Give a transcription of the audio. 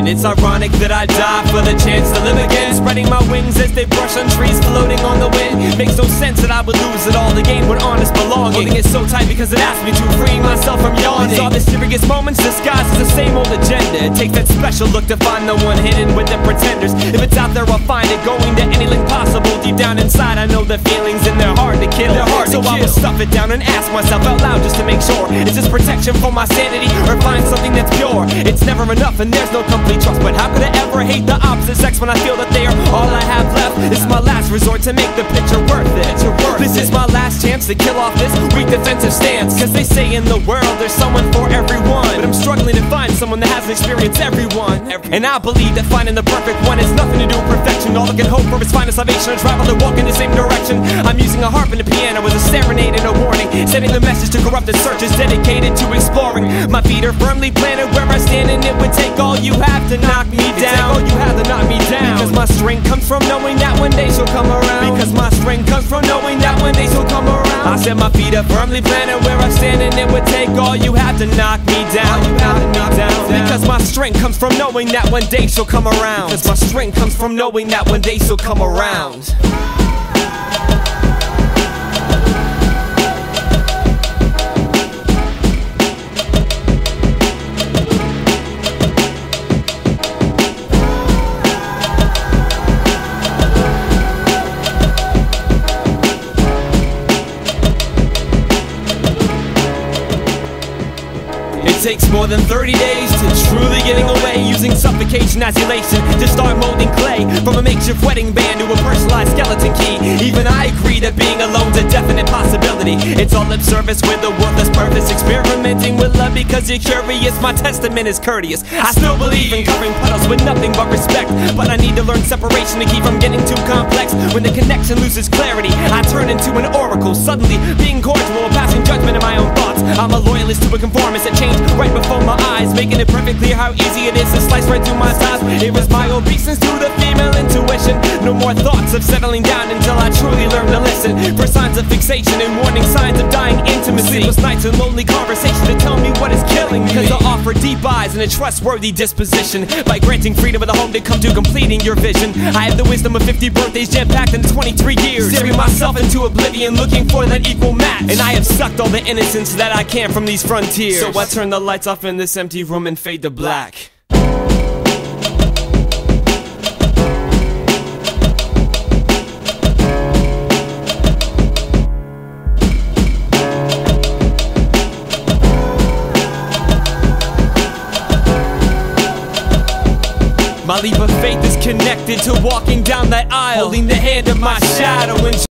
And it's ironic that I die for the chance to live again, spreading my wings as they brush on trees floating on the wind. Makes no sense that I would lose it all to gain what honest belonging. Holding it so tight because it asked me to, freeing myself from yawning. All the serious moments disguised as the same old agenda. It takes that special look to find the one hidden with the pretenders. If it's out there, I'll find it, going to any length possible. Deep down inside, I know the feelings and they're hard to kill. So I will stuff it down and ask myself out loud just to make sure, is this protection for my sanity or find something that's pure? It's never enough and there's no complete trust, but how could I ever hate the opposite sex when I feel that they are all I have left? This is my last resort to make the picture worth it. This is my last chance to kill off this weak defensive stance, cause they say in the world there's someone for everyone, but I'm struggling to find someone that hasn't experienced everyone. And I believe that finding the perfect one has nothing to do with perfection. All I can hope for is finding salvation and travel to walk in the same direction. I'm using a harp and a piano as a serenade and a warning, sending the message to corrupted searches dedicated to exploring. My feet are firmly planted where I stand, and it would take all you have to knock me down. All you have to knock me down. Because my strength comes from knowing that one day she'll come around. Because my strength comes from knowing that one day she'll come around. I said my feet are firmly planted where I stand, and it would take all you have to knock me down. All you have to knock me down. Because my strength comes from knowing that one day she'll come around. Because my strength comes from knowing that one day she'll come around. It takes more than 30 days to truly getting away, using suffocation as elation to start molding clay, from a makeshift wedding band to a personalized skeleton key. Even I agree that being alone's a definite possibility. It's all lip service with a worthless purpose, experimenting with love because you're curious. My testament is courteous. I still believe in covering puddles with nothing but respect, but I need to learn separation to keep from getting too complex. When the connection loses clarity, I turn into an oracle, suddenly being cordial, passing judgment in my own thoughts. I'm a loyalist to a conformist that changed right before my eyes, making it perfectly clear how easy it is to slice right through my sides. It was my obeisance to the female intuition. No more thoughts of settling down until I truly learn to listen for signs of fixation and warning signs of dying intimacy. Sleepless nights and lonely conversation to tell me what is killing me, cause I offer deep eyes and a trustworthy disposition by granting freedom of the home to come to completing your vision. I have the wisdom of 50 birthdays jam-packed into 23 years, staring myself into oblivion looking for that equal match. And I have sucked all the innocence that I can from these frontiers, so I turn the lights off in this empty room and fade to black. My leap of faith is connected to walking down that aisle, holding the hand of my shadow and